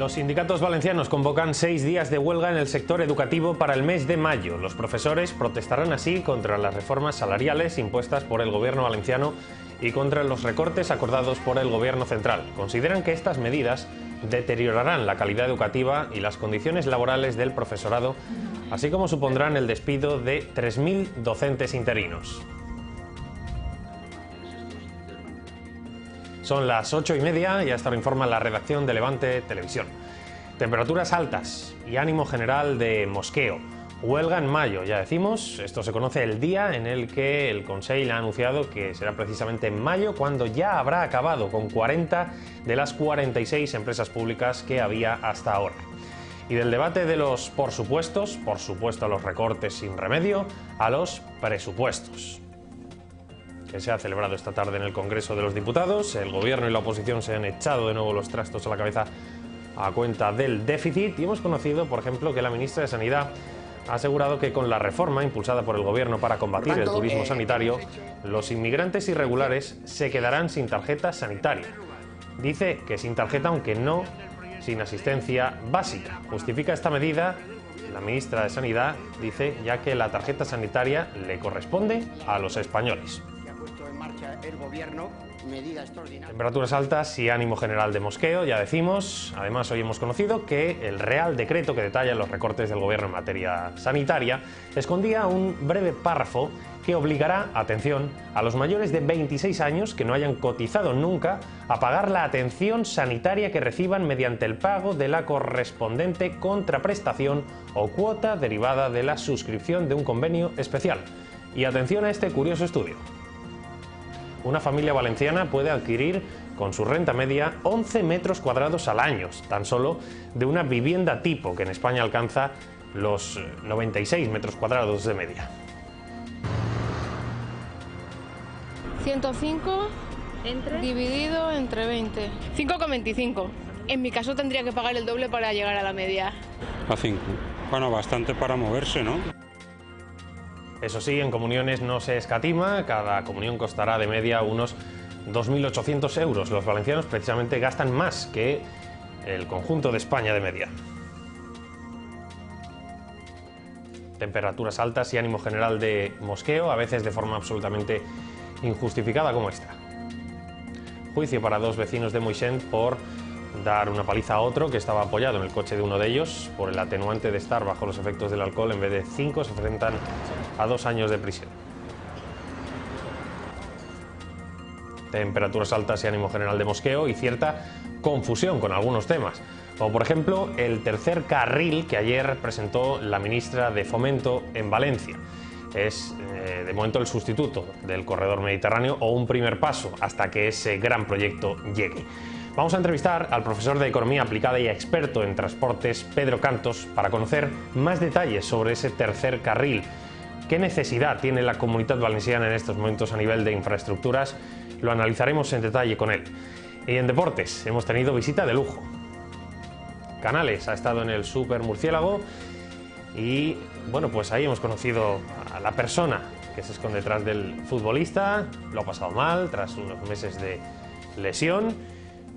Los sindicatos valencianos convocan 6 días de huelga en el sector educativo para el mes de mayo. Los profesores protestarán así contra las reformas salariales impuestas por el gobierno valenciano y contra los recortes acordados por el gobierno central. Consideran que estas medidas deteriorarán la calidad educativa y las condiciones laborales del profesorado, así como supondrán el despido de 3.000 docentes interinos. Son las 8:30 y hasta ahora informa la redacción de Levante Televisión. Temperaturas altas y ánimo general de mosqueo. Huelga en mayo, ya decimos. Esto se conoce el día en el que el Consell ha anunciado que será precisamente en mayo cuando ya habrá acabado con 40 de las 46 empresas públicas que había hasta ahora. Y del debate de los por supuesto a los recortes sin remedio, a los presupuestos, que se ha celebrado esta tarde en el Congreso de los Diputados. El Gobierno y la oposición se han echado de nuevo los trastos a la cabeza a cuenta del déficit y hemos conocido, por ejemplo, que la ministra de Sanidad ha asegurado que con la reforma impulsada por el Gobierno para combatir el turismo sanitario, los inmigrantes irregulares se quedarán sin tarjeta sanitaria. Dice que sin tarjeta, aunque no sin asistencia básica. Justifica esta medida la ministra de Sanidad, dice, ya que la tarjeta sanitaria le corresponde a los españoles. El gobierno, medida extraordinaria. Temperaturas altas y ánimo general de mosqueo, ya decimos. Además, hoy hemos conocido que el Real Decreto que detalla los recortes del gobierno en materia sanitaria escondía un breve párrafo que obligará, atención, a los mayores de 26 años que no hayan cotizado nunca a pagar la atención sanitaria que reciban mediante el pago de la correspondiente contraprestación o cuota derivada de la suscripción de un convenio especial. Y atención a este curioso estudio. Una familia valenciana puede adquirir con su renta media 11 metros cuadrados al año, tan solo de una vivienda tipo que en España alcanza los 96 metros cuadrados de media. 105 dividido entre 20. 5,25. En mi caso tendría que pagar el doble para llegar a la media. A 5. Bueno, bastante para moverse, ¿no? Eso sí, en comuniones no se escatima, cada comunión costará de media unos 2.800 euros. Los valencianos precisamente gastan más que el conjunto de España de media. Temperaturas altas y ánimo general de mosqueo, a veces de forma absolutamente injustificada como esta. Juicio para 2 vecinos de Moixent por dar una paliza a otro que estaba apoyado en el coche de uno de ellos. Por el atenuante de estar bajo los efectos del alcohol, en vez de 5 se enfrentan a 2 años de prisión. Temperaturas altas y ánimo general de mosqueo y cierta confusión con algunos temas, como por ejemplo el tercer carril que ayer presentó la ministra de Fomento en Valencia. Es de momento el sustituto del corredor mediterráneo o un primer paso hasta que ese gran proyecto llegue. Vamos a entrevistar al profesor de Economía Aplicada y experto en transportes, Pedro Cantos, para conocer más detalles sobre ese tercer carril. ¿Qué necesidad tiene la Comunitat Valenciana en estos momentos a nivel de infraestructuras? Lo analizaremos en detalle con él. Y en deportes hemos tenido visita de lujo. Canales ha estado en el Super Murciélago y bueno, pues ahí hemos conocido a la persona que se esconde detrás del futbolista. Lo ha pasado mal tras unos meses de lesión,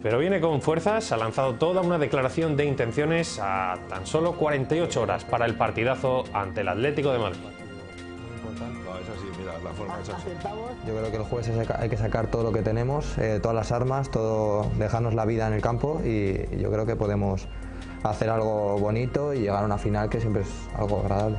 pero viene con fuerzas. Ha lanzado toda una declaración de intenciones a tan solo 48 horas para el partidazo ante el Atlético de Madrid. No, es así, mira, la forma es así. Yo creo que el jueves hay que sacar todo lo que tenemos, todas las armas, dejarnos la vida en el campo y yo creo que podemos hacer algo bonito y llegar a una final que siempre es algo agradable.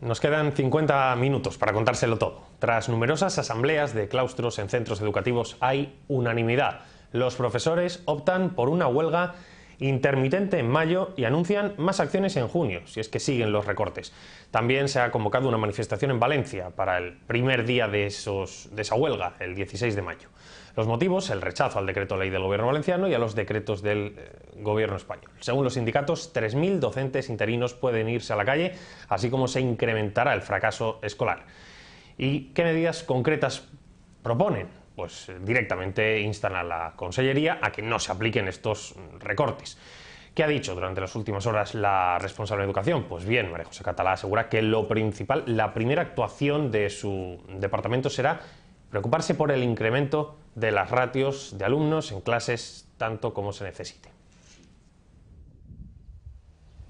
Nos quedan 50 minutos para contárselo todo. Tras numerosas asambleas de claustros en centros educativos hay unanimidad. Los profesores optan por una huelga intermitente en mayo y anuncian más acciones en junio, si es que siguen los recortes. También se ha convocado una manifestación en Valencia para el primer día de esa huelga, el 16 de mayo. Los motivos, el rechazo al decreto ley del gobierno valenciano y a los decretos del gobierno español. Según los sindicatos, 3.000 docentes interinos pueden irse a la calle, así como se incrementará el fracaso escolar. ¿Y qué medidas concretas proponen? Pues directamente instan a la Consellería a que no se apliquen estos recortes. ¿Qué ha dicho durante las últimas horas la responsable de Educación? Pues bien, María José Catalá asegura que lo principal, la primera actuación de su departamento será preocuparse por el incremento de las ratios de alumnos en clases tanto como se necesite.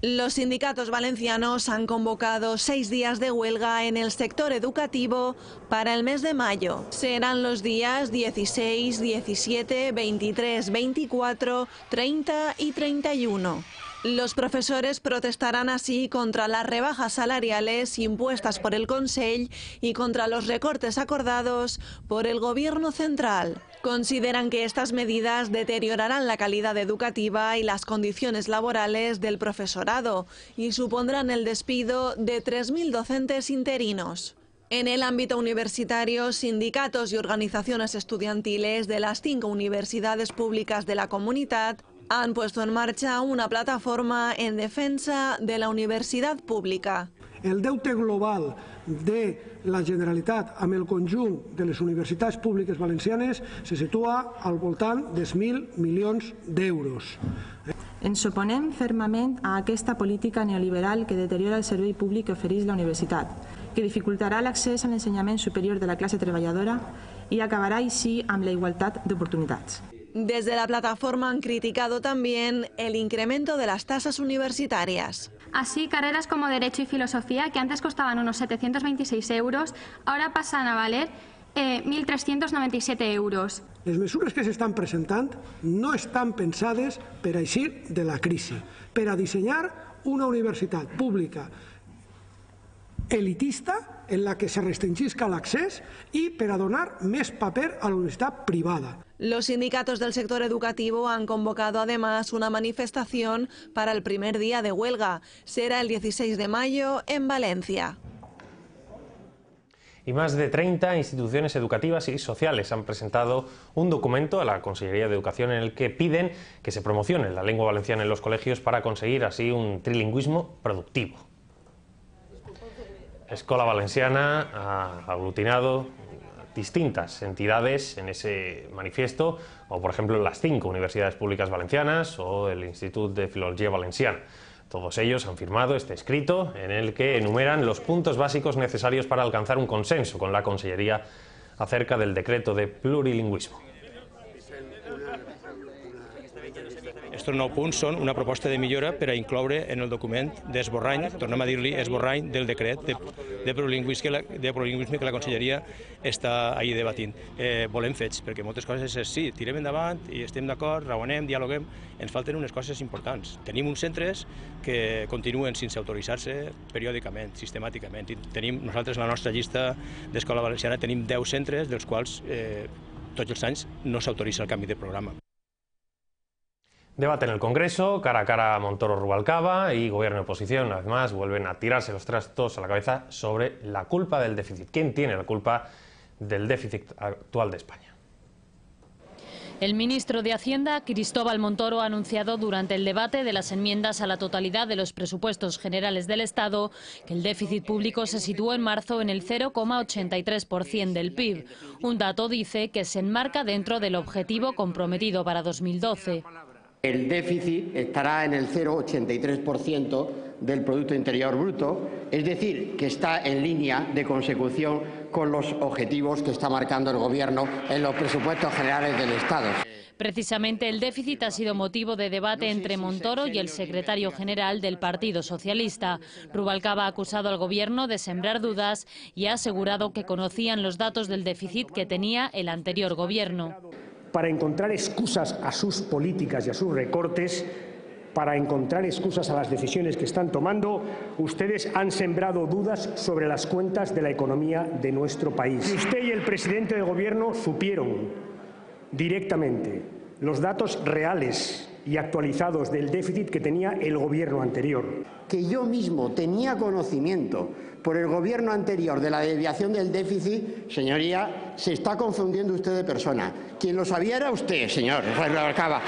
Los sindicatos valencianos han convocado 6 días de huelga en el sector educativo para el mes de mayo. Serán los días 16, 17, 23, 24, 30 y 31. Los profesores protestarán así contra las rebajas salariales impuestas por el Consell y contra los recortes acordados por el Gobierno central. Consideran que estas medidas deteriorarán la calidad educativa y las condiciones laborales del profesorado y supondrán el despido de 3.000 docentes interinos. En el ámbito universitario, sindicatos y organizaciones estudiantiles de las 5 universidades públicas de la comunidad han puesto en marcha una plataforma en defensa de la universidad pública. El deute global de la Generalitat amb el conjunt de les universitats públiques valencianes se situa al voltant dels 1.000 milions d'euros. Ens oponem fermament a aquesta política neoliberal que deteriora el servei públic que ofereix la universitat, que dificultarà l'accés a l'ensenyament superior de la classe treballadora i acabarà així amb la igualtat d'oportunitats. Desde la plataforma han criticado también el incremento de las tasas universitarias. Así, carreras como Derecho y Filosofía, que antes costaban unos 726 euros, ahora pasan a valer 1.397 euros. Les mesures que s'estan presentant no estan pensades per a eixir de la crisi, per a dissenyar una universitat pública elitista en la que se restringisca l'accés i per a donar més paper a la universitat privada. Los sindicatos del sector educativo han convocado además una manifestación para el primer día de huelga. Será el 16 de mayo en Valencia. Y más de 30 instituciones educativas y sociales han presentado un documento a la Consellería de Educación en el que piden que se promocione la lengua valenciana en los colegios para conseguir así un trilingüismo productivo. Escola Valenciana ha aglutinado distintas entidades en ese manifiesto, como por ejemplo las 5 universidades públicas valencianas o el Institut de Filologia Valenciana. Todos ellos han firmado este escrito en el que enumeran los puntos básicos necesarios para alcanzar un consenso con la Consellería acerca del decreto de plurilingüismo. Estos 9 punts són una proposta de millora per a incloure en el document d'esborrany, tornem a dir-li esborrany del decret de plurilingüisme que la Conselleria està ahir debatint. Volem fets, perquè moltes coses és sí, tirem endavant i estem d'acord, raonem, dialoguem, ens falten unes coses importants. Tenim uns centres que continuen sense autoritzar-se periòdicament, sistemàticament. Tenim nosaltres la nostra llista d'Escola Valenciana, tenim 10 centres, dels quals tots els anys no s'autoritza el canvi de programa. Debate en el Congreso, cara a cara Montoro-Rubalcaba y Gobierno y oposición, una vez más, vuelven a tirarse los trastos a la cabeza sobre la culpa del déficit. ¿Quién tiene la culpa del déficit actual de España? El ministro de Hacienda, Cristóbal Montoro, ha anunciado durante el debate de las enmiendas a la totalidad de los presupuestos generales del Estado que el déficit público se situó en marzo en el 0,83% del PIB. Un dato, dice, que se enmarca dentro del objetivo comprometido para 2012. El déficit estará en el 0,83% del Producto Interior Bruto, es decir, que está en línea de consecución con los objetivos que está marcando el Gobierno en los presupuestos generales del Estado. Precisamente el déficit ha sido motivo de debate entre Montoro y el secretario general del Partido Socialista. Rubalcaba ha acusado al Gobierno de sembrar dudas y ha asegurado que conocían los datos del déficit que tenía el anterior Gobierno. Para encontrar excusas a sus políticas y a sus recortes, para encontrar excusas a las decisiones que están tomando, ustedes han sembrado dudas sobre las cuentas de la economía de nuestro país. Usted y el presidente del Gobierno supieron directamente los datos reales y actualizados del déficit que tenía el Gobierno anterior. Que yo mismo tenía conocimiento por el Gobierno anterior de la desviación del déficit, señoría, se está confundiendo usted de persona. Quien lo sabía era usted, señor Rubalcaba.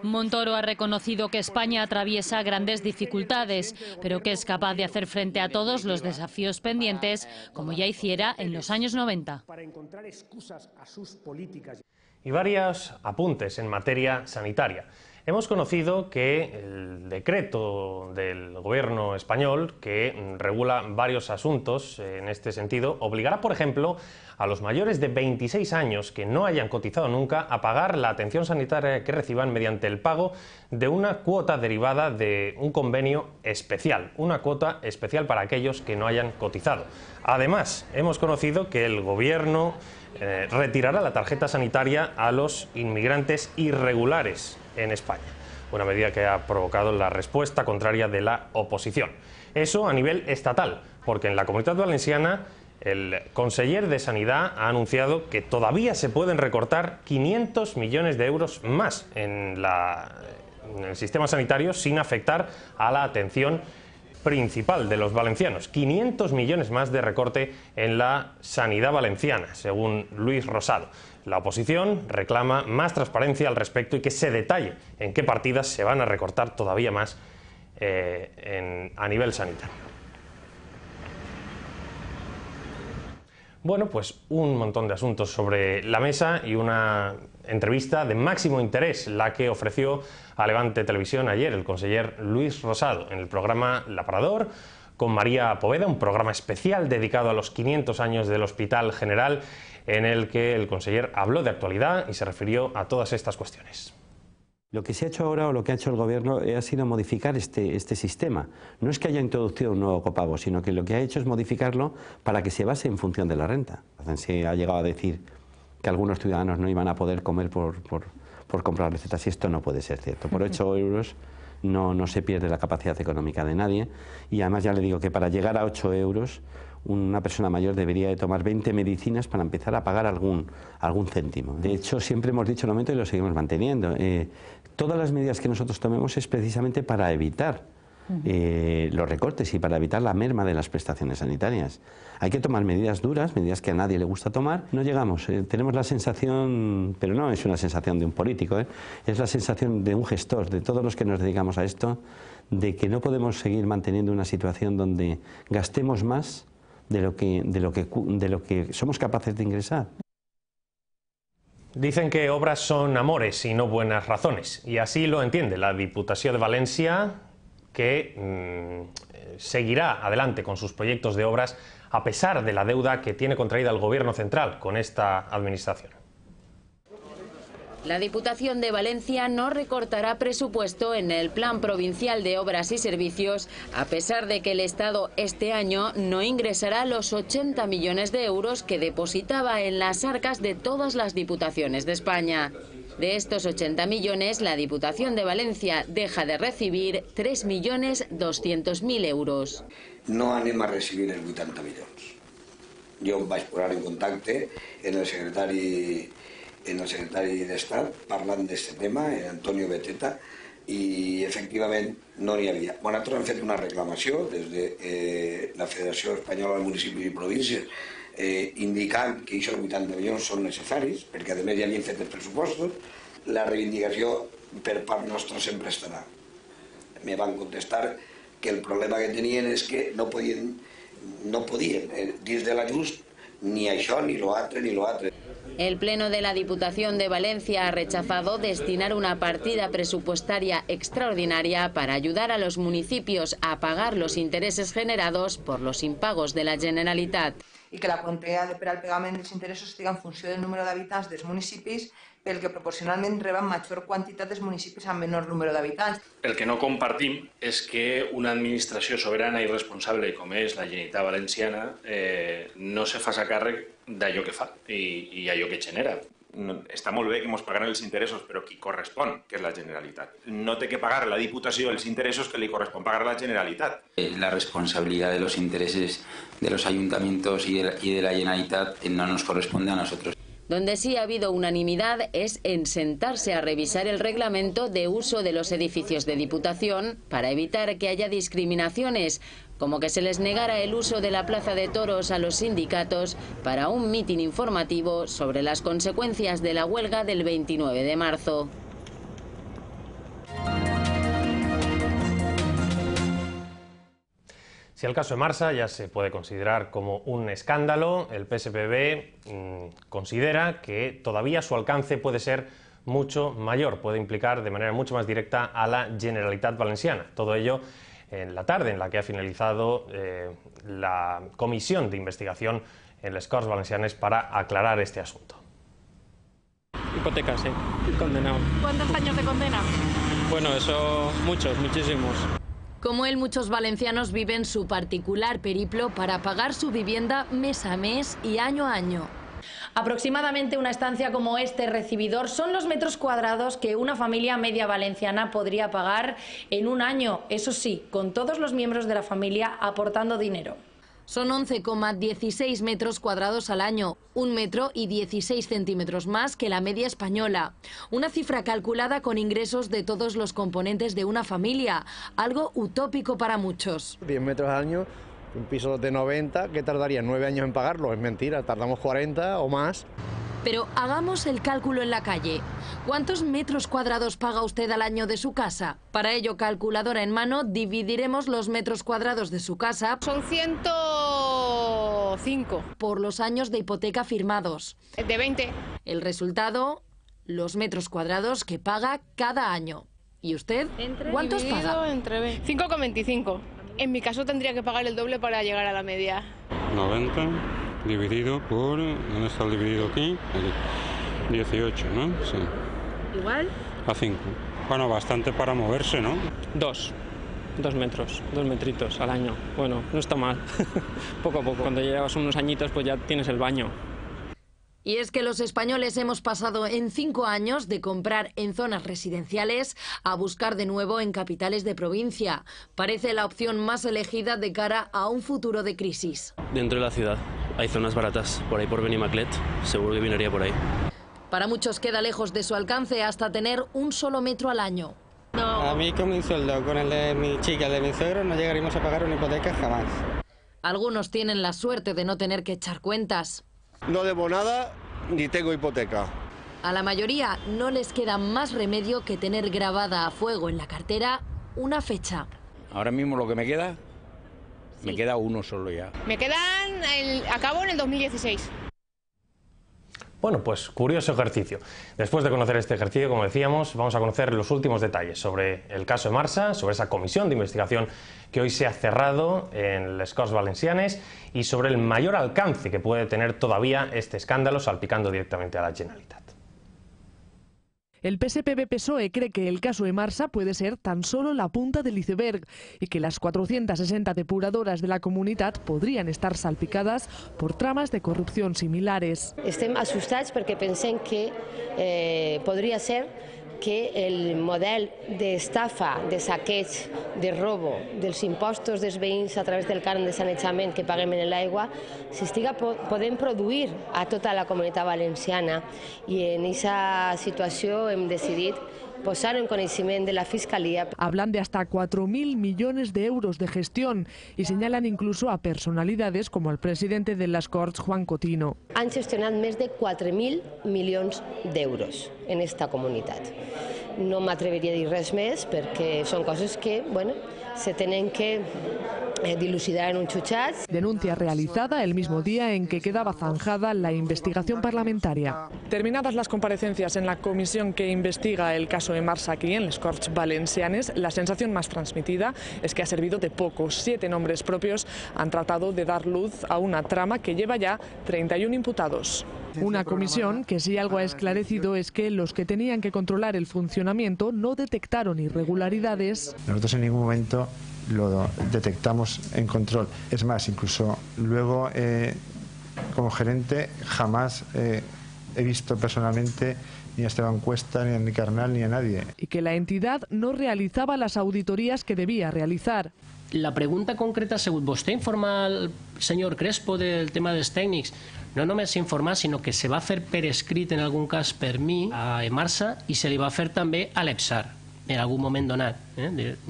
Montoro ha reconocido que España atraviesa grandes dificultades, pero que es capaz de hacer frente a todos los desafíos pendientes, como ya hiciera en los años 90. Para encontrar excusas a sus políticas. Y varios apuntes en materia sanitaria. Hemos conocido que el decreto del gobierno español, que regula varios asuntos en este sentido, obligará, por ejemplo, a los mayores de 26 años que no hayan cotizado nunca a pagar la atención sanitaria que reciban mediante el pago de una cuota derivada de un convenio especial, una cuota especial para aquellos que no hayan cotizado. Además, hemos conocido que el gobierno retirará la tarjeta sanitaria a los inmigrantes irregulares en España, una medida que ha provocado la respuesta contraria de la oposición. Eso a nivel estatal, porque en la Comunitat Valenciana el conseller de Sanidad ha anunciado que todavía se pueden recortar 500 millones de euros más en el sistema sanitario sin afectar a la atención principal de los valencianos. 500 millones más de recorte en la sanidad valenciana, según Luis Rosado. La oposición reclama más transparencia al respecto y que se detalle en qué partidas se van a recortar todavía más a nivel sanitario. Bueno, pues un montón de asuntos sobre la mesa y una entrevista de máximo interés, la que ofreció a Levante Televisión ayer el conseller Luis Rosado en el programa L'Aparador con María Poveda, un programa especial dedicado a los 500 años del Hospital General, en el que el conseller habló de actualidad y se refirió a todas estas cuestiones. Lo que se ha hecho ahora, o lo que ha hecho el Gobierno, ha sido modificar este sistema. No es que haya introducido un nuevo copago, sino que lo que ha hecho es modificarlo para que se base en función de la renta. Se ha llegado a decir que algunos ciudadanos no iban a poder comer por comprar recetas, y esto no puede ser cierto. Por 8 euros no se pierde la capacidad económica de nadie, y además ya le digo que para llegar a 8 euros una persona mayor debería de tomar 20 medicinas para empezar a pagar algún céntimo. De hecho, siempre hemos dicho en aumento y lo seguimos manteniendo. Todas las medidas que nosotros tomemos es precisamente para evitar los recortes y para evitar la merma de las prestaciones sanitarias. Hay que tomar medidas duras, medidas que a nadie le gusta tomar. No llegamos, tenemos la sensación, pero no es una sensación de un político, es la sensación de un gestor, de todos los que nos dedicamos a esto, de que no podemos seguir manteniendo una situación donde gastemos más de lo que somos capaces de ingresar. Dicen que obras son amores y no buenas razones, y así lo entiende la Diputació de Valencia, que seguirá adelante con sus proyectos de obras a pesar de la deuda que tiene contraída el Gobierno central con esta administración. La Diputación de Valencia no recortará presupuesto en el Plan Provincial de Obras y Servicios, a pesar de que el Estado este año no ingresará los 80 millones de euros que depositaba en las arcas de todas las diputaciones de España. De estos 80 millones, la Diputación de Valencia deja de recibir 3.200.000 euros. No anem a recibir els 80 milions. Jo em vaig posar en contacte en el secretari d'Estat parlant d'aquest tema, Antonio Beteta, i efectivament no n'hi havia. Nosaltres hem fet una reclamació des de la Federació Espanyola de Municipis i Províncies indicant que aquests 80 milions són necessaris, perquè a més ja havien fet els pressupostos. La reivindicació per part nostra sempre estarà. Me van contestar que el problema que tenien és que no podien dins de l'ajust ni això, ni lo altre, ni lo altre. El Pleno de la Diputación de Valencia ha rechazado destinar una partida presupuestaria extraordinaria para ayudar a los municipios a pagar los intereses generados por los impagos de la Generalitat. I que la quantia per al pagament dels interessos estigui en funció del número d'habitants dels municipis, pel que proporcionalment reben major quantitat dels municipis amb menor número d'habitants. El que no compartim és que una administració soberana i responsable com és la Generalitat Valenciana no se faci càrrec d'allò que fa i allò que genera. Està molt bé que ens pagaran els interessos, però qui correspon, que és la Generalitat. No té que pagar la Diputació els interessos que li correspon pagar a la Generalitat. La responsabilidad de los intereses de los ayuntamientos y de la Generalitat no nos corresponde a nosotros. Donde sí ha habido unanimidad es en sentarse a revisar el reglamento de uso de los edificios de Diputación para evitar que haya discriminaciones, como que se les negara el uso de la Plaza de Toros a los sindicatos para un mitin informativo sobre las consecuencias de la huelga del 29 de marzo. Si el caso de Marsa ya se puede considerar como un escándalo, el PSPB considera que todavía su alcance puede ser mucho mayor. Puede implicar de manera mucho más directa a la Generalitat Valenciana. Todo ello en la tarde en la que ha finalizado la comisión de investigación en les Corts Valencianes para aclarar este asunto. Hipoteca, sí, condenado. ¿Cuántos años de condena? Bueno, eso muchísimos. Como él, muchos valencianos viven su particular periplo para pagar su vivienda mes a mes y año a año. Aproximadamente una estancia como este recibidor son los metros cuadrados que una familia media valenciana podría pagar en un año, eso sí, con todos los miembros de la familia aportando dinero. Son 11,16 metros cuadrados al año, 1 metro y 16 centímetros más que la media española. Una cifra calculada con ingresos de todos los componentes de una familia, algo utópico para muchos. 10 metros al año, un piso de 90, ¿qué tardaría? 9 años en pagarlo? Es mentira, tardamos 40 o más. Pero hagamos el cálculo en la calle. ¿Cuántos metros cuadrados paga usted al año de su casa? Para ello, calculadora en mano, dividiremos los metros cuadrados de su casa. Son 105. Por los años de hipoteca firmados. De 20. El resultado, los metros cuadrados que paga cada año. ¿Y usted? ¿Cuántos paga? Entre 5,25. En mi caso tendría que pagar el doble para llegar a la media. 90 dividido por... ¿Dónde está el dividido aquí? Aquí. 18, ¿no? Sí. ¿Igual? A 5. Bueno, bastante para moverse, ¿no? 2 metros, 2 metritos al año. Bueno, no está mal. Poco a poco. Cuando llevas unos añitos, pues ya tienes el baño. Y es que los españoles hemos pasado en 5 años de comprar en zonas residenciales a buscar de nuevo en capitales de provincia. Parece la opción más elegida de cara a un futuro de crisis. Dentro de la ciudad hay zonas baratas, por ahí por Benimaclet, seguro que vinaría por ahí. Para muchos queda lejos de su alcance hasta tener un solo metro al año. No. A mí con mi sueldo, con el de mi chica, el de mi suegro, no llegaríamos a pagar una hipoteca jamás. Algunos tienen la suerte de no tener que echar cuentas. No debo nada ni tengo hipoteca. A la mayoría no les queda más remedio que tener grabada a fuego en la cartera una fecha. Ahora mismo lo que me queda, me queda uno solo ya. Me quedan, acabo en el 2016. Bueno, pues curioso ejercicio. Después de conocer este ejercicio, como decíamos, vamos a conocer los últimos detalles sobre el caso Emarsa, sobre esa comisión de investigación que hoy se ha cerrado en les Corts Valencianes y sobre el mayor alcance que puede tener todavía este escándalo salpicando directamente a la Generalitat. El PSPV-PSOE cree que el caso Emarsa puede ser tan solo la punta del iceberg y que las 460 depuradoras de la comunitat podrien estar salpicades por trames de corrupció similars. Estem assustats perquè pensem que podria ser que el model d'estafa, de saqueig, de robo dels impostos dels veïns a través del cànon de sanejament que paguem en l'aigua s'estiga podent produir a tota la comunitat valenciana i en aquesta situació hem decidit posar en conocimiento de la Fiscalía. Hablan de hasta 4.000 millones de euros de gestión y señalan incluso a personalidades como el presidente de les Corts, Juan Cotino. Han gestionat més de 4.000 milions d'euros en esta comunitat. No m'atreviria a dir res més perquè són coses que, bueno, se tenen que dilucidar en un jutjat. Denuncia realizada el mismo día en que quedaba zanjada la investigación parlamentaria. Terminadas las comparecencias en la comisión que investiga el caso Emarsa aquí en les Corts Valencianes, la sensación más transmitida es que ha servido de poco. 7 nombres propios han tratado de dar luz a una trama que lleva ya 31 imputados. Una comisión que si algo ha esclarecido es que los que tenían que controlar el funcionamiento no detectaron irregularidades. Nosotros en ningún momento lo detectamos en control. Es más, incluso luego como gerente jamás he visto personalmente ni a Esteban Cuesta, ni a Enrique Arnal, ni a nadie. Y que la entidad no realizaba las auditorías que debía realizar. La pregunta concreta ha sigut, vostè informa al senyor Crespo del tema dels tècnics? No només s'informar, sinó que se va fer per escrit en algun cas per mi a Emarsa i se li va fer també a l'EPSAR en algun moment donat.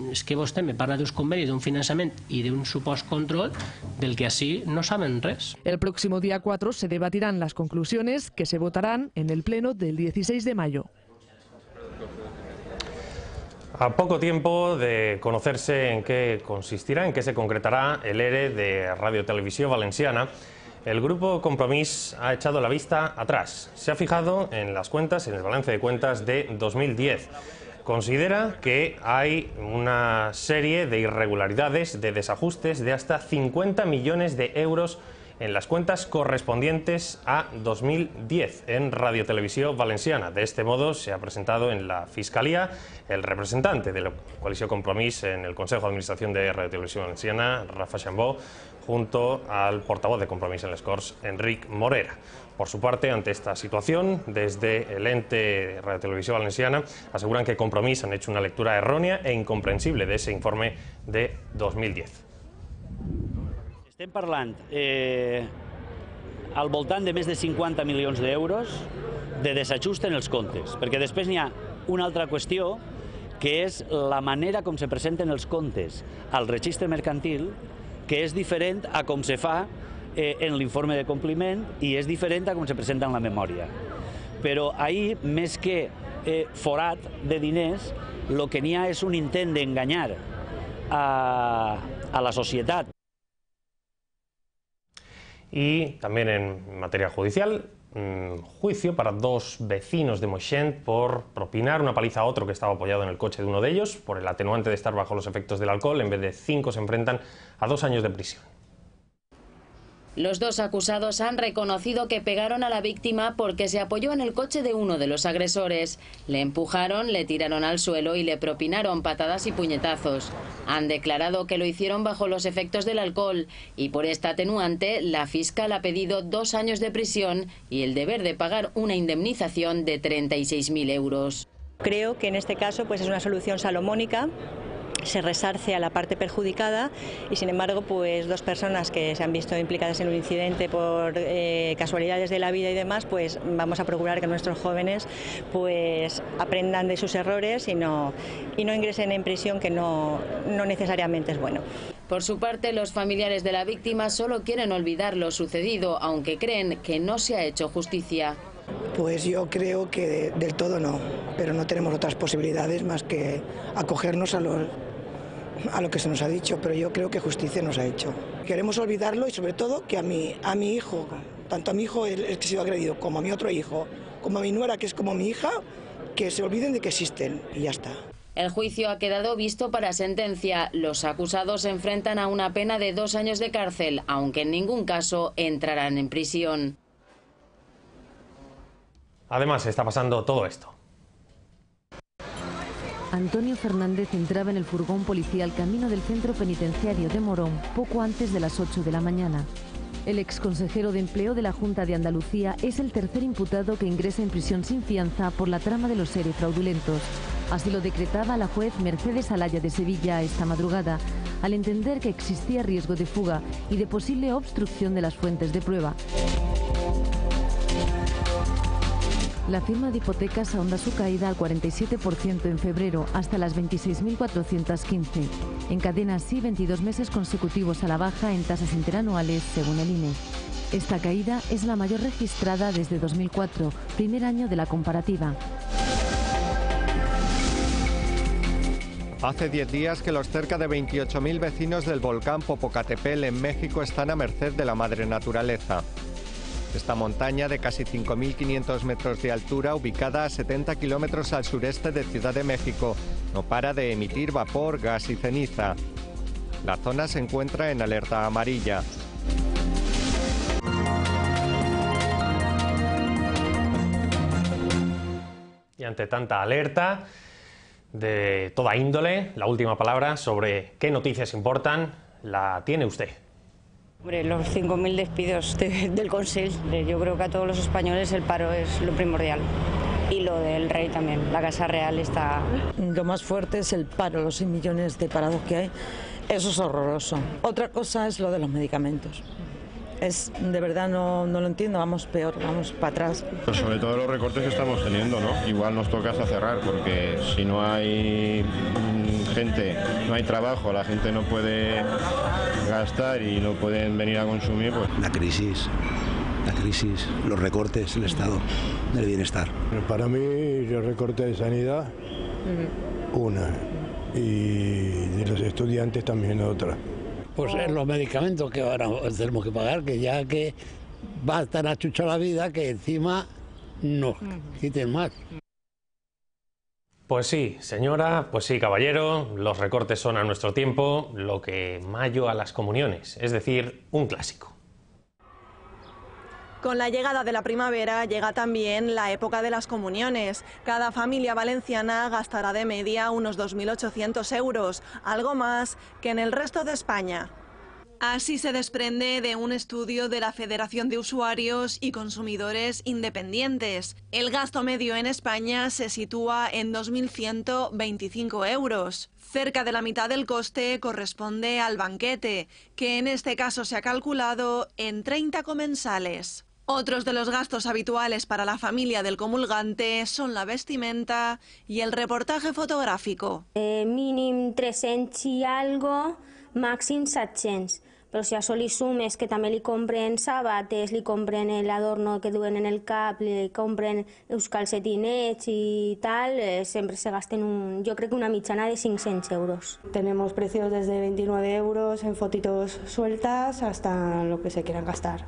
És que vostè me parla d'uns convenis, d'un finançament i d'un supost control del que així no saben res. El próximo día 4 se debatirán las conclusiones que se votarán en el pleno del 16 de mayo. A poco tiempo de conocerse en qué consistirá, en qué se concretará el ERE de Radio Televisión Valenciana, El Grupo Compromís ha echado la vista atrás. Se ha fijado en las cuentas, en el balance de cuentas de 2010. Considera que hay una serie de irregularidades, de desajustes de hasta 50 millones de euros en las cuentas correspondientes a 2010 en Radio Televisión Valenciana. De este modo se ha presentado en la Fiscalía el representante de la coalición Compromís en el Consejo de Administración de Radio Televisión Valenciana, Rafa Chambó, junto al portavoz de Compromís en les Corts, Enric Morera. Por su parte, ante esta situación, desde el ente Radio Televisión Valenciana aseguran que Compromís han hecho una lectura errónea e incomprensible de ese informe de 2010. Estem parlant al voltant de més de 50 milions d'euros de desajust en els comptes, perquè després n'hi ha una altra qüestió, que és la manera com se presenten els comptes al registre mercantil, que és diferent a com se fa en l'informe de compliment i és diferent a com se presenta en la memòria. Però ahir, més que forat de diners, el que n'hi ha és un intent d'enganyar a la societat. Y también en materia judicial, juicio para dos vecinos de Moixent por propinar una paliza a otro que estaba apoyado en el coche de uno de ellos. Por el atenuante de estar bajo los efectos del alcohol, en vez de 5 se enfrentan a 2 años de prisión. Los dos acusados han reconocido que pegaron a la víctima porque se apoyó en el coche de uno de los agresores. Le empujaron, le tiraron al suelo y le propinaron patadas y puñetazos. Han declarado que lo hicieron bajo los efectos del alcohol y por esta atenuante la fiscal ha pedido 2 años de prisión y el deber de pagar una indemnización de 36.000 euros. Creo que en este caso pues es una solución salomónica. Se resarce a la parte perjudicada y sin embargo pues 2 personas que se han visto implicadas en un incidente por casualidades de la vida y demás, pues vamos a procurar que nuestros jóvenes pues aprendan de sus errores y no ingresen en prisión, que no necesariamente es bueno. Por su parte, los familiares de la víctima solo quieren olvidar lo sucedido, aunque creen que no se ha hecho justicia. Pues yo creo que del todo no, pero no tenemos otras posibilidades más que acogernos a lo que se nos ha dicho, pero yo creo que justicia nos ha hecho. Queremos olvidarlo y sobre todo que a mi hijo, tanto a mi hijo el que ha sido agredido, como a mi otro hijo, como a mi nuera que es como mi hija, que se olviden de que existen y ya está. El juicio ha quedado visto para sentencia. Los acusados se enfrentan a una pena de 2 años de cárcel, aunque en ningún caso entrarán en prisión. Además, está pasando todo esto. Antonio Fernández entraba en el furgón policial camino del centro penitenciario de Morón poco antes de las 8 de la mañana. El exconsejero de Empleo de la Junta de Andalucía es el tercer imputado que ingresa en prisión sin fianza por la trama de los ERE fraudulentos. Así lo decretaba la juez Mercedes Alaya de Sevilla esta madrugada, al entender que existía riesgo de fuga y de posible obstrucción de las fuentes de prueba. La firma de hipotecas ahonda su caída al 47% en febrero, hasta las 26.415. Encadena así 22 meses consecutivos a la baja en tasas interanuales, según el INE. Esta caída es la mayor registrada desde 2004, primer año de la comparativa. Hace 10 días que los cerca de 28.000 vecinos del volcán Popocatépetl en México están a merced de la madre naturaleza. Esta montaña de casi 5.500 metros de altura, ubicada a 70 kilómetros al sureste de Ciudad de México, no para de emitir vapor, gas y ceniza. La zona se encuentra en alerta amarilla. Y ante tanta alerta de toda índole, la última palabra sobre qué noticias importan la tiene usted. Hombre, los 5.000 despidos del Consell. Yo creo que a todos los españoles el paro es lo primordial. Y lo del rey también. La Casa Real está... Lo más fuerte es el paro, los 6 millones de parados que hay. Eso es horroroso. Otra cosa es lo de los medicamentos. De verdad no lo entiendo, vamos peor, vamos para atrás. Pues sobre todo los recortes que estamos teniendo, ¿no? Igual nos toca hasta cerrar, porque si no hay gente, no hay trabajo, la gente no puede gastar y no pueden venir a consumir, pues... La crisis, los recortes, el estado del bienestar. Para mí el recorte de sanidad, una, y de los estudiantes también otra. Pues en los medicamentos que ahora tenemos que pagar, que ya que va a estar achucha la vida, que encima nos quiten más. Pues sí, señora, pues sí, caballero, los recortes son a nuestro tiempo lo que Mayo a las comuniones, es decir, un clásico. Con la llegada de la primavera llega también la época de las comuniones. Cada familia valenciana gastará de media unos 2.800 euros, algo más que en el resto de España. Así se desprende de un estudio de la Federación de Usuarios y Consumidores Independientes. El gasto medio en España se sitúa en 2.125 euros. Cerca de la mitad del coste corresponde al banquete, que en este caso se ha calculado en 30 comensales. Otros de los gastos habituales para la familia del comulgante son la vestimenta y el reportaje fotográfico. Mínim 300 i algo, màxim 700. Però si a això li sumes que també li compren sabates, li compren l'adorno que duen en el cap, li compren els calcetinets i tal, sempre se gasten yo creo que una mitjana de 500 euros. Tenemos precios desde 29 euros en fotitos sueltas hasta lo que se quieran gastar.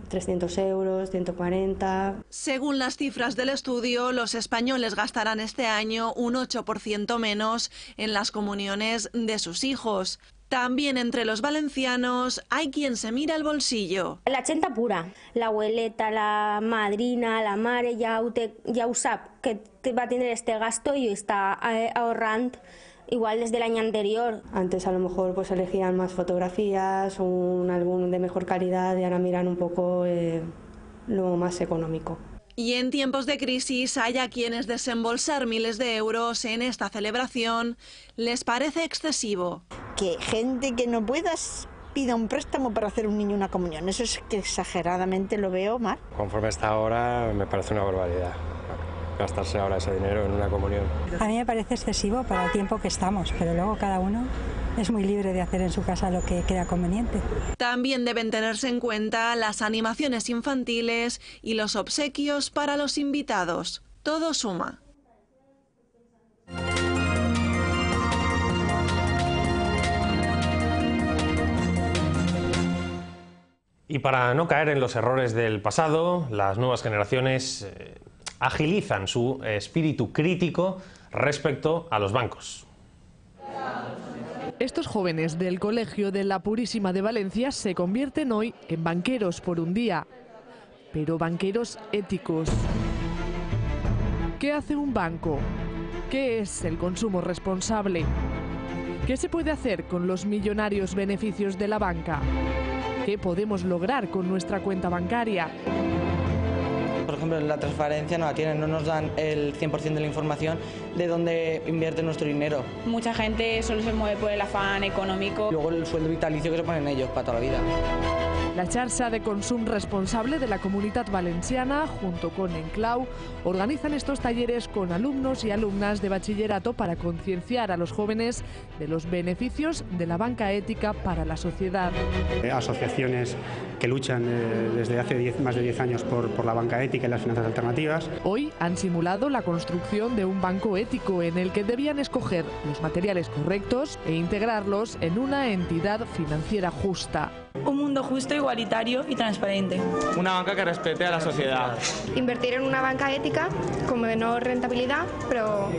300 euros, 140... Según las cifras del estudio, los españoles gastarán este año un 8% menos en las comuniones de sus hijos. También entre los valencianos hay quien se mira el bolsillo. La gent pura, la abueleta, la madrina, la mare ja ho sap que va a tener este gasto y está ahorrando igual desde el año anterior. Antes a lo mejor pues elegían más fotografías, un álbum de mejor calidad y ahora miran un poco lo más económico. Y en tiempos de crisis hay a quienes desembolsar miles de euros en esta celebración les parece excesivo. Que gente que no puedas pida un préstamo para hacer un niño una comunión, eso es que exageradamente lo veo mal. Conforme está ahora me parece una barbaridad gastarse ahora ese dinero en una comunión. A mí me parece excesivo para el tiempo que estamos, pero luego cada uno es muy libre de hacer en su casa lo que crea conveniente. También deben tenerse en cuenta las animaciones infantiles y los obsequios para los invitados. Todo suma. Y para no caer en los errores del pasado, las nuevas generaciones agilizan su espíritu crítico respecto a los bancos. Estos jóvenes del Colegio de la Purísima de Valencia se convierten hoy en banqueros por un día, pero banqueros éticos. ¿Qué hace un banco? ¿Qué es el consumo responsable? ¿Qué se puede hacer con los millonarios beneficios de la banca? ¿Qué podemos lograr con nuestra cuenta bancaria? Por ejemplo, en la transparencia no la tienen, no nos dan el 100% de la información de dónde invierte nuestro dinero. Mucha gente solo se mueve por el afán económico. Luego el sueldo vitalicio que se ponen ellos para toda la vida. La xarxa de consum responsable de la Comunitat Valenciana, junto con Enclau, organizan estos talleres con alumnos y alumnas de bachillerato para concienciar a los jóvenes de los beneficios de la banca ética para la sociedad. Asociaciones que luchan desde hace más de 10 años por la banca ética y las finanzas alternativas. Hoy han simulado la construcción de un banco ético en el que debían escoger los materiales correctos e integrarlos en una entidad financiera justa. Un mundo justo, igualitario y transparente. Una banca que respete a la sociedad. Invertir en una banca ética con menor rentabilidad, pero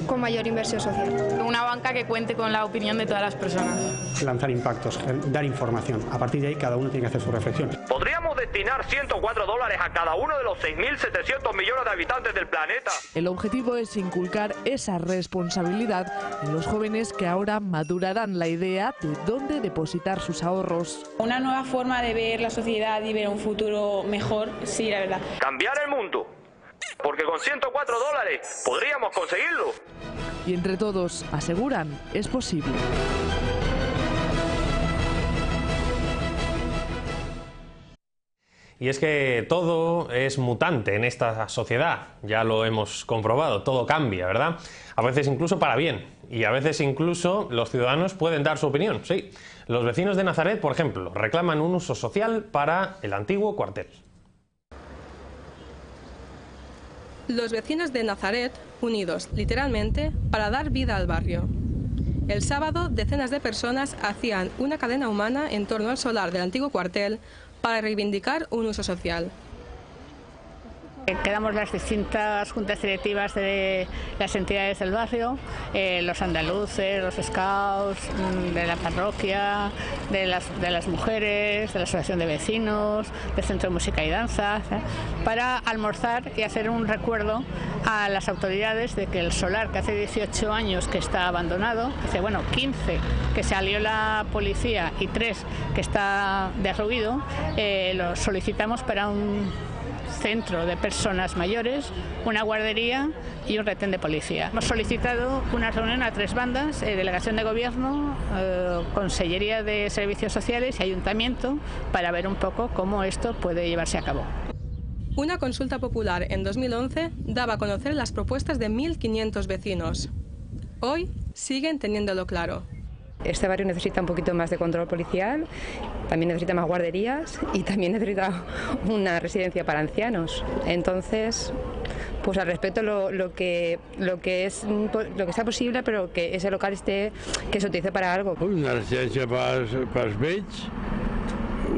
con mayor inversión social. Una banca que cuente con la opinión de todas las personas. Lanzar impactos, dar información. A partir de ahí cada uno tiene que hacer su reflexión. Podríamos destinar $104 a cada uno de los 6.700 millones de habitantes del planeta. El objetivo es inculcar esa responsabilidad en los jóvenes que ahora madurarán la idea de dónde depositar sus ahorros. Una nueva forma de ver la sociedad y ver un futuro mejor, sí, la verdad. Cambiar el mundo, porque con $104 podríamos conseguirlo. Y entre todos, aseguran, es posible. Y es que todo es mutante en esta sociedad, ya lo hemos comprobado, todo cambia, ¿verdad? A veces incluso para bien, y a veces incluso los ciudadanos pueden dar su opinión, sí. Los vecinos de Nazaret, por ejemplo, reclaman un uso social para el antiguo cuartel. Los vecinos de Nazaret, unidos literalmente para dar vida al barrio. El sábado, decenas de personas hacían una cadena humana en torno al solar del antiguo cuartel para reivindicar un uso social. Quedamos las distintas juntas directivas de las entidades del barrio, los andaluces, los scouts, de la parroquia, de las mujeres, de la asociación de vecinos, del centro de música y danza, para almorzar y hacer un recuerdo a las autoridades de que el solar, que hace 18 años que está abandonado, hace 15 que salió la policía y 3 que está derruido, lo solicitamos para un centro de personas mayores, una guardería y un retén de policía. Hemos solicitado una reunión a 3 bandas, delegación de gobierno, Consellería de Servicios Sociales y Ayuntamiento, para ver un poco cómo esto puede llevarse a cabo. Una consulta popular en 2011 daba a conocer las propuestas de 1.500 vecinos. Hoy siguen teniéndolo claro. Este barrio necesita un poquito más de control policial, también necesita más guarderías y también necesita una residencia para ancianos. Entonces, pues al respecto lo que sea posible, pero que ese local que se utilice para algo. Una residencia para els vells,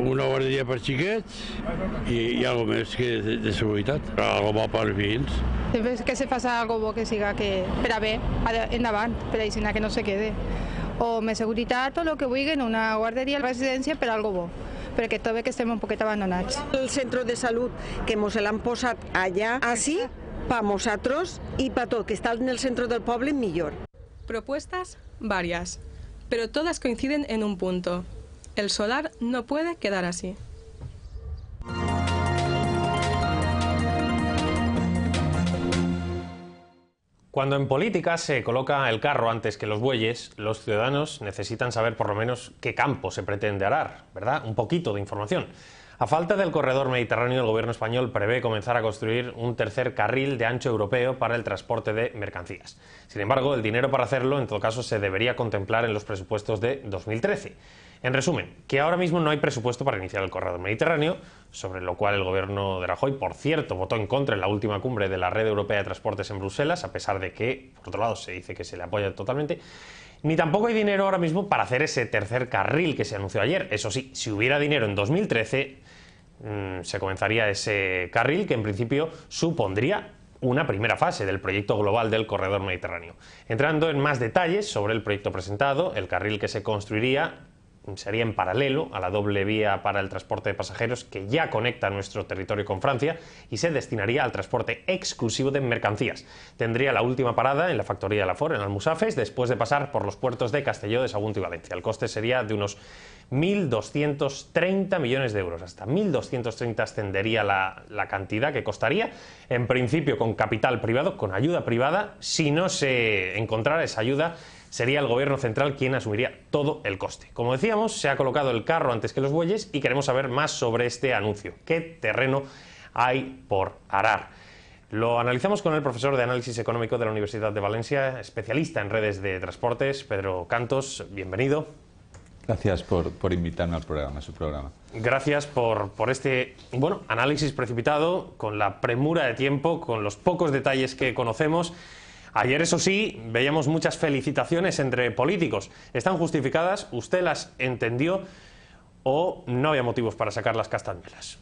una guarderia per xiquets i algo més que de seguretat, algo bo pels veïns. Que se faça algo bo que siga per a bé, endavant, per així que no se quede. O més seguretat o el que vulguin, una guarderia, residència per algo bo, perquè tot bé que estem un poquet abandonats. El centre de salut que mos l'han posat allà, així, per nosaltres i per tot, que està en el centre del poble millor. Propuestas varias, pero todas coinciden en un punto. El solar no puede quedar así. Cuando en política se coloca el carro antes que los bueyes, los ciudadanos necesitan saber por lo menos qué campo se pretende arar, ¿verdad? Un poquito de información. A falta del corredor mediterráneo, el gobierno español prevé comenzar a construir un tercer carril de ancho europeo para el transporte de mercancías. Sin embargo, el dinero para hacerlo, en todo caso, se debería contemplar en los presupuestos de 2013. En resumen, que ahora mismo no hay presupuesto para iniciar el corredor mediterráneo, sobre lo cual el gobierno de Rajoy, por cierto, votó en contra en la última cumbre de la Red Europea de Transportes en Bruselas, a pesar de que, por otro lado, se dice que se le apoya totalmente. Ni tampoco hay dinero ahora mismo para hacer ese tercer carril que se anunció ayer. Eso sí, si hubiera dinero en 2013, se comenzaría ese carril que en principio supondría una primera fase del proyecto global del corredor mediterráneo. Entrando en más detalles sobre el proyecto presentado, el carril que se construiría sería en paralelo a la doble vía para el transporte de pasajeros que ya conecta nuestro territorio con Francia y se destinaría al transporte exclusivo de mercancías. Tendría la última parada en la factoría de la Ford, en Almusafes, después de pasar por los puertos de Castelló, de Sagunto y Valencia. El coste sería de unos 1.230 millones de euros. Hasta 1.230 ascendería la cantidad que costaría, en principio con capital privado, con ayuda privada. Si no se encontrara esa ayuda, sería el gobierno central quien asumiría todo el coste. Como decíamos, se ha colocado el carro antes que los bueyes y queremos saber más sobre este anuncio. ¿Qué terreno hay por arar? Lo analizamos con el profesor de Análisis Económico de la Universidad de Valencia, especialista en redes de transportes, Pedro Cantos. Bienvenido. Gracias por invitarme al programa, a su programa. Gracias por este análisis precipitado, con la premura de tiempo, con los pocos detalles que conocemos. Ayer, eso sí, veíamos muchas felicitaciones entre políticos. ¿Están justificadas? ¿Usted las entendió o no había motivos para sacar las castañuelas?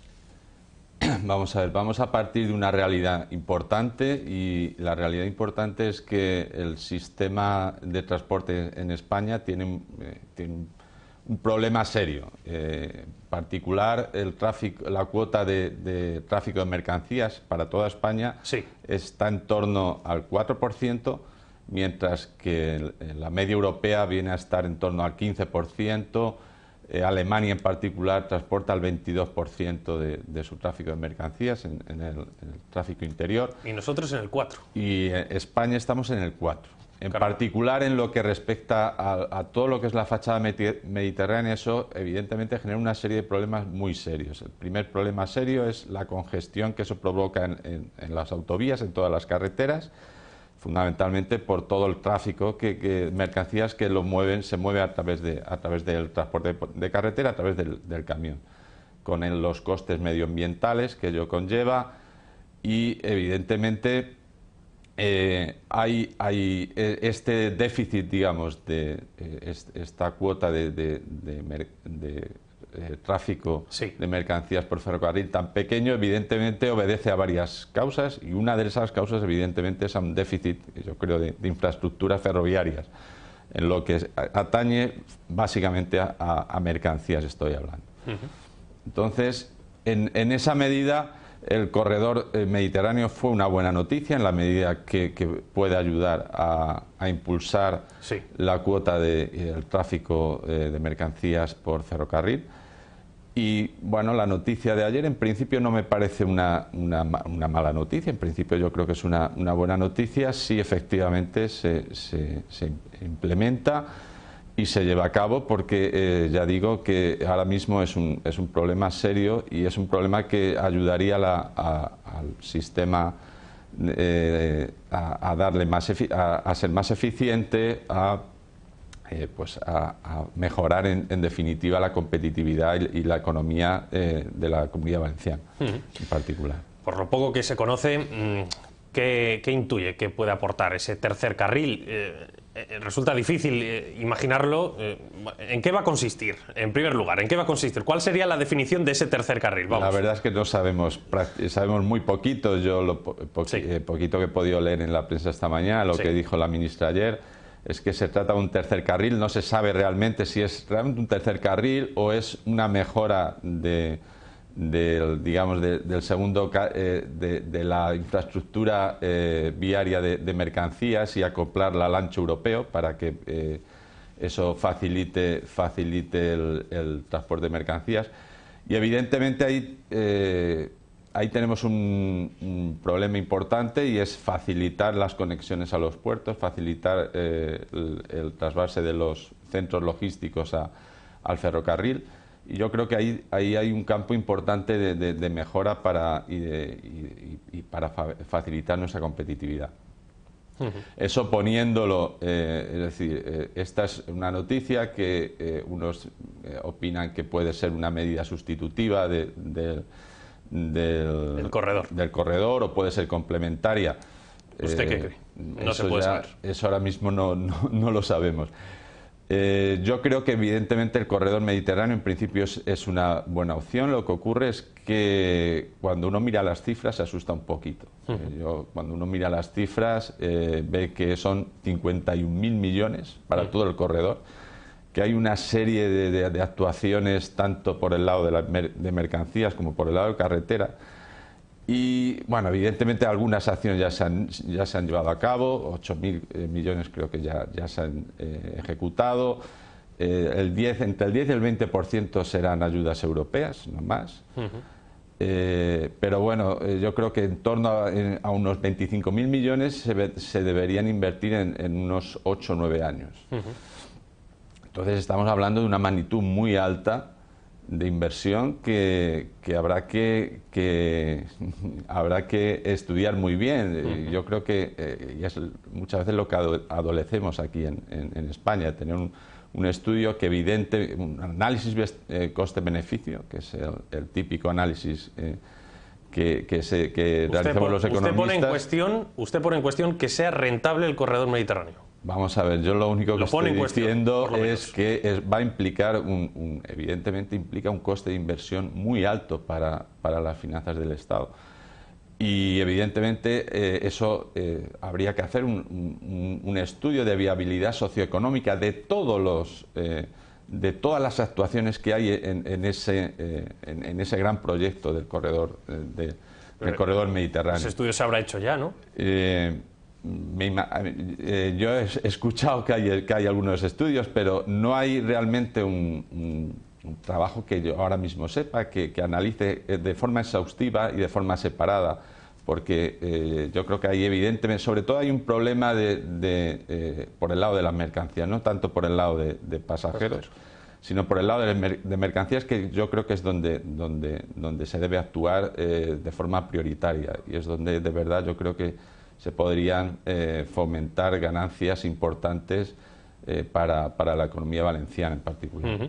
Vamos a ver, vamos a partir de una realidad importante, y la realidad importante es que el sistema de transporte en España tiene un problema serio. En particular, el tráfico, la cuota de tráfico de mercancías para toda España está en torno al 4%, mientras que la media europea viene a estar en torno al 15%. Alemania en particular transporta el 22% de su tráfico de mercancías en el tráfico interior. Y nosotros en el 4%. Y España estamos en el 4%. En particular, en lo que respecta a todo lo que es la fachada mediterránea, eso evidentemente genera una serie de problemas muy serios. El primer problema serio es la congestión que eso provoca en las autovías, en todas las carreteras, fundamentalmente por todo el tráfico de mercancías que se mueve a través del transporte de carretera, a través del camión, con los costes medioambientales que ello conlleva y, evidentemente, hay este déficit, digamos, de esta cuota de tráfico de mercancías por ferrocarril tan pequeño, evidentemente obedece a varias causas, y una de esas causas evidentemente es a un déficit, yo creo, de infraestructuras ferroviarias, en lo que atañe básicamente a mercancías, estoy hablando. Entonces, en esa medida, el corredor mediterráneo fue una buena noticia, en la medida que puede ayudar a impulsar la cuota del tráfico de mercancías por ferrocarril. Y bueno, la noticia de ayer en principio no me parece una mala noticia, en principio yo creo que es una buena noticia si efectivamente se implementa y se lleva a cabo, porque ya digo que ahora mismo es un problema serio, y es un problema que ayudaría al sistema a darle a ser más eficiente, a mejorar en definitiva la competitividad y la economía de la Comunidad Valenciana en particular. Por lo poco que se conoce, ¿qué intuye que puede aportar ese tercer carril? Resulta difícil imaginarlo. ¿En qué va a consistir? En primer lugar, ¿en qué va a consistir? ¿Cuál sería la definición de ese tercer carril? Vamos. La verdad es que no sabemos muy poquito. Yo lo poquito que he podido leer en la prensa esta mañana, lo que dijo la ministra ayer, es que se trata de un tercer carril. No se sabe realmente si es realmente un tercer carril o es una mejora del segundo de la infraestructura viaria de mercancías, y acoplarla al ancho europeo para que eso facilite el transporte de mercancías. Y evidentemente ahí tenemos un problema importante, y es facilitar las conexiones a los puertos, facilitar el trasvase de los centros logísticos al ferrocarril. Y yo creo que ahí hay un campo importante de mejora para facilitar nuestra competitividad. Eso poniéndolo, es decir, esta es una noticia que unos opinan que puede ser una medida sustitutiva del corredor, o puede ser complementaria. ¿Usted qué cree? No se puede saber. Eso ahora mismo no lo sabemos. Yo creo que evidentemente el corredor mediterráneo en principio es una buena opción. Lo que ocurre es que cuando uno mira las cifras se asusta un poquito. Cuando uno mira las cifras ve que son 51.000 millones para todo el corredor, que hay una serie de actuaciones tanto por el lado de mercancías como por el lado de carretera. Y bueno, evidentemente algunas acciones ya se han llevado a cabo, 8.000 millones creo que ya se han ejecutado. Entre el 10 y el 20% serán ayudas europeas, no más. Pero bueno, yo creo que en torno a unos 25.000 millones se deberían invertir en unos 8 o 9 años. Entonces estamos hablando de una magnitud muy alta de inversión que habrá que estudiar muy bien. Yo creo que y es muchas veces lo que adolecemos aquí en España, tener un estudio que un análisis coste-beneficio, que es el típico análisis que realizamos los economistas. Usted pone en cuestión que sea rentable el corredor mediterráneo. Vamos a ver, yo lo único que estoy diciendo es que va a implicar, evidentemente implica un coste de inversión muy alto para las finanzas del Estado. Y evidentemente eso habría que hacer un estudio de viabilidad socioeconómica de todas las actuaciones que hay en ese gran proyecto del corredor mediterráneo. Ese estudio se habrá hecho ya, ¿no? Yo he escuchado que hay algunos estudios, pero no hay realmente un trabajo que yo ahora mismo sepa que analice de forma exhaustiva y de forma separada, porque yo creo que hay evidentemente, sobre todo hay un problema por el lado de las mercancías, no tanto por el lado de pasajeros, sino por el lado de mercancías, que yo creo que es donde se debe actuar de forma prioritaria, y es donde de verdad yo creo que se podrían fomentar ganancias importantes para la economía valenciana en particular.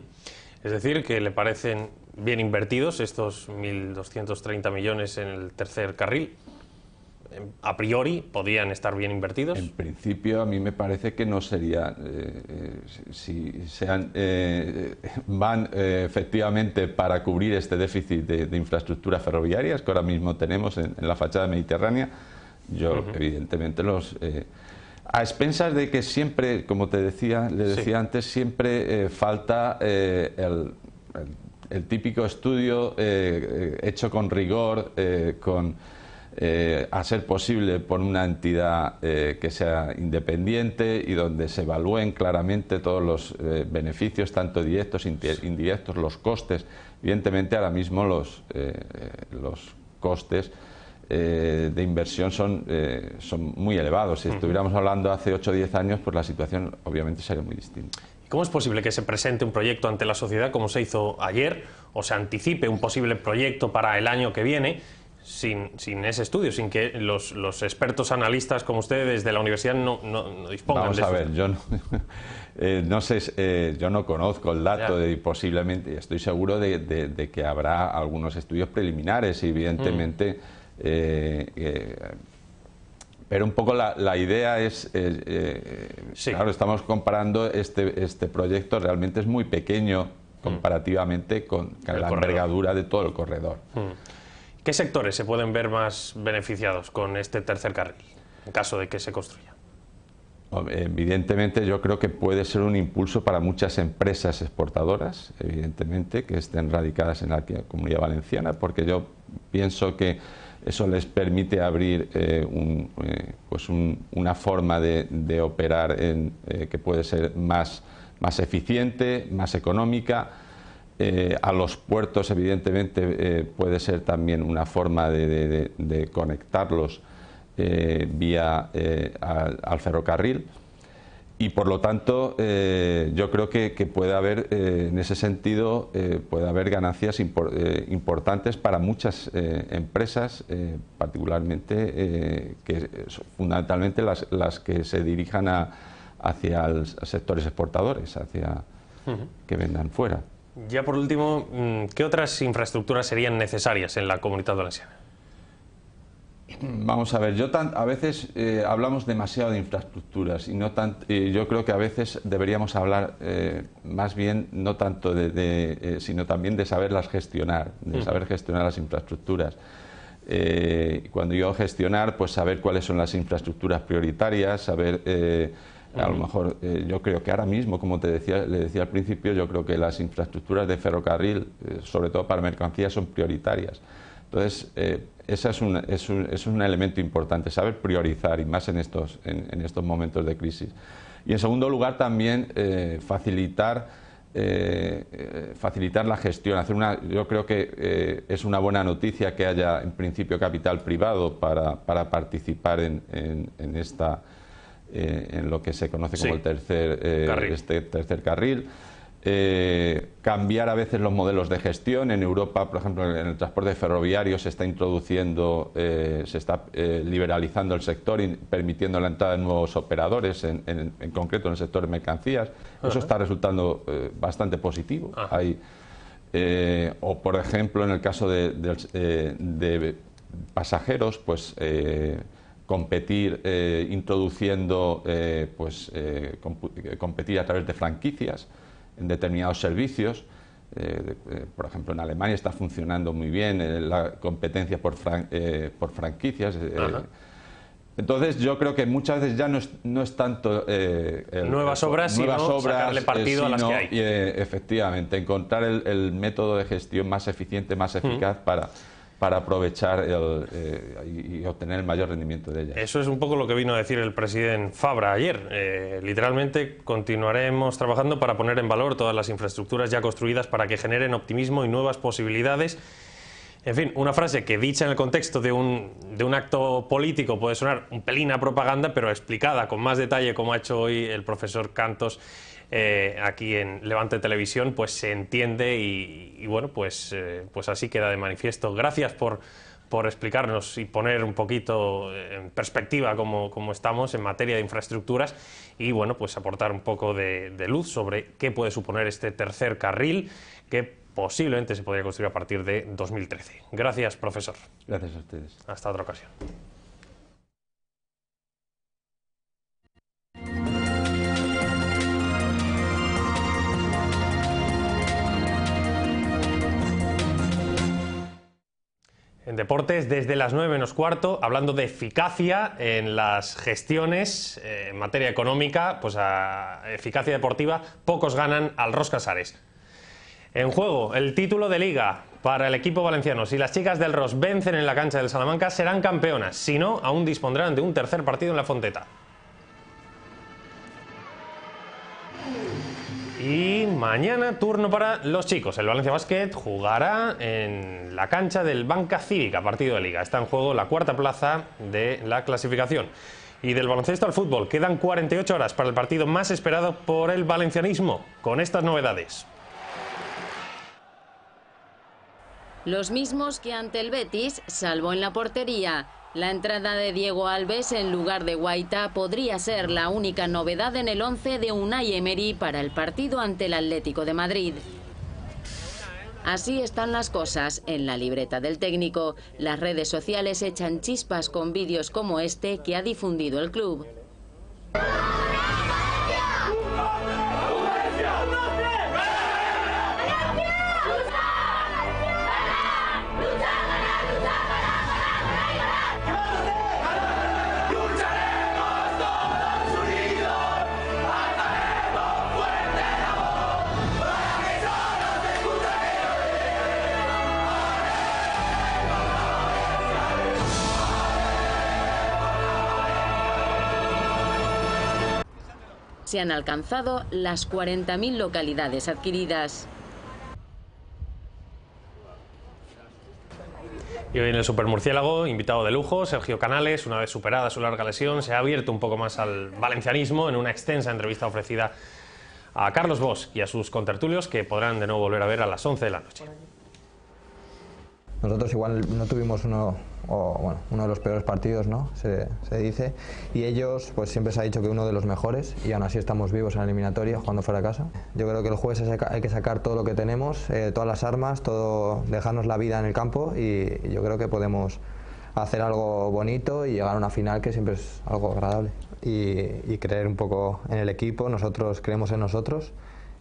Es decir, que le parecen bien invertidos estos 1.230 millones en el tercer carril. a priori podían estar bien invertidos. En principio a mí me parece que no sería, si van efectivamente para cubrir este déficit de infraestructuras ferroviarias que ahora mismo tenemos en la fachada mediterránea, yo evidentemente a expensas de que siempre, como le decía antes, siempre falta el típico estudio hecho con rigor, a ser posible por una entidad que sea independiente y donde se evalúen claramente todos los beneficios, tanto directos e indirectos, los costes. Evidentemente ahora mismo los costes de inversión son muy elevados. Si estuviéramos hablando hace 8 o 10 años, pues la situación obviamente sería muy distinta. ¿Cómo es posible que se presente un proyecto ante la sociedad como se hizo ayer, o se anticipe un posible proyecto para el año que viene, sin ese estudio, sin que los expertos analistas como ustedes de la universidad no dispongan Vamos de eso? Vamos a ver, yo no sé, yo no conozco el dato y posiblemente, estoy seguro de que habrá algunos estudios preliminares y evidentemente... pero un poco la idea es, claro, estamos comparando este proyecto, realmente es muy pequeño comparativamente con la envergadura de todo el corredor. ¿Qué sectores se pueden ver más beneficiados con este tercer carril, en caso de que se construya? Evidentemente yo creo que puede ser un impulso para muchas empresas exportadoras, evidentemente, que estén radicadas en la Comunidad Valenciana, porque yo pienso que eso les permite abrir una forma de operar que puede ser más eficiente, más económica. A los puertos, evidentemente, puede ser también una forma de conectarlos vía al ferrocarril. Y por lo tanto yo creo que puede haber en ese sentido puede haber ganancias importantes para muchas empresas, particularmente fundamentalmente las que se dirijan hacia los sectores exportadores, hacia que vendan fuera. Ya por último, ¿qué otras infraestructuras serían necesarias en la Comunitat Valenciana? Vamos a ver, a veces hablamos demasiado de infraestructuras y yo creo que a veces deberíamos hablar más bien no tanto sino también de saberlas gestionar, saber gestionar las infraestructuras. Cuando digo gestionar, pues saber cuáles son las infraestructuras prioritarias, saber a lo mejor yo creo que ahora mismo, como le decía al principio, yo creo que las infraestructuras de ferrocarril, sobre todo para mercancías, son prioritarias. Entonces, ese es un elemento importante, saber priorizar, y más en estos momentos de crisis. Y en segundo lugar también facilitar la gestión. Yo creo que es una buena noticia que haya en principio capital privado para participar en lo que se conoce como el tercer carril. Cambiar a veces los modelos de gestión. En Europa, por ejemplo, en el transporte ferroviario se está introduciendo, se está liberalizando el sector y permitiendo la entrada de nuevos operadores, en concreto en el sector de mercancías. Eso está resultando bastante positivo. O por ejemplo, en el caso de pasajeros, pues competir introduciendo competir a través de franquicias en determinados servicios. Por ejemplo, en Alemania está funcionando muy bien la competencia por franquicias. Entonces yo creo que muchas veces ya no es tanto nuevas obras, sino sacarle partido a las que hay. Efectivamente, encontrar el método de gestión más eficiente, más eficaz para aprovechar y obtener el mayor rendimiento de ellas. Eso es un poco lo que vino a decir el presidente Fabra ayer. Literalmente, continuaremos trabajando para poner en valor todas las infraestructuras ya construidas para que generen optimismo y nuevas posibilidades. En fin, una frase que dicha en el contexto de un acto político puede sonar un pelín a propaganda, pero explicada con más detalle, como ha hecho hoy el profesor Cantos aquí en Levante Televisión, pues se entiende y bueno, pues así queda de manifiesto. Gracias por explicarnos y poner un poquito en perspectiva cómo estamos en materia de infraestructuras y bueno, pues aportar un poco de luz sobre qué puede suponer este tercer carril que posiblemente se podría construir a partir de 2013. Gracias, profesor. Gracias a ustedes. Hasta otra ocasión. En deportes, desde las 9 menos cuarto, hablando de eficacia en las gestiones en materia económica, pues a eficacia deportiva, pocos ganan al Ros Casares. En juego, el título de Liga para el equipo valenciano. Si las chicas del Ros vencen en la cancha del Salamanca, serán campeonas. Si no, aún dispondrán de un tercer partido en la Fonteta. Y mañana turno para los chicos. El Valencia Basket jugará en la cancha del Banca Cívica, partido de Liga. Está en juego la cuarta plaza de la clasificación. Y del baloncesto al fútbol, quedan 48 horas para el partido más esperado por el valencianismo, con estas novedades. Los mismos que ante el Betis, salvo en la portería. La entrada de Diego Alves en lugar de Guaita podría ser la única novedad en el 11 de Unai Emery para el partido ante el Atlético de Madrid. Así están las cosas en la libreta del técnico. Las redes sociales echan chispas con vídeos como este que ha difundido el club. Se han alcanzado las 40.000 localidades adquiridas. Y hoy en el Supermurciélago, invitado de lujo, Sergio Canales, una vez superada su larga lesión, se ha abierto un poco más al valencianismo en una extensa entrevista ofrecida a Carlos Bosch y a sus contertulios, que podrán de nuevo volver a ver a las 11 de la noche. Nosotros igual no tuvimos uno de los peores partidos, ¿no? Se dice, y ellos pues siempre se ha dicho que uno de los mejores, y aún así estamos vivos en la eliminatoria jugando fuera de casa. Yo creo que el jueves hay que sacar todo lo que tenemos, todas las armas, dejarnos la vida en el campo, y yo creo que podemos hacer algo bonito y llegar a una final, que siempre es algo agradable, y creer un poco en el equipo. Nosotros creemos en nosotros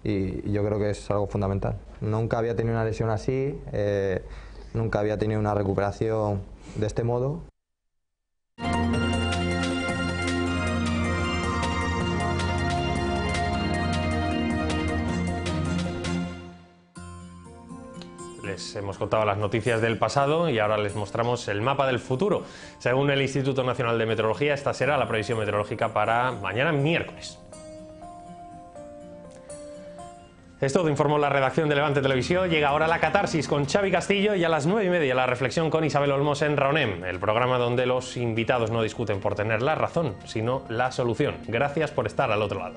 y yo creo que es algo fundamental. Nunca había tenido una lesión así, nunca había tenido una recuperación de este modo. Les hemos contado las noticias del pasado y ahora les mostramos el mapa del futuro. Según el Instituto Nacional de Meteorología, esta será la previsión meteorológica para mañana miércoles. Es todo, informó la redacción de Levante Televisión. Llega ahora la catarsis con Xavi Castillo y a las 9:30 la reflexión con Isabel Olmos en Raonem, el programa donde los invitados no discuten por tener la razón, sino la solución. Gracias por estar al otro lado.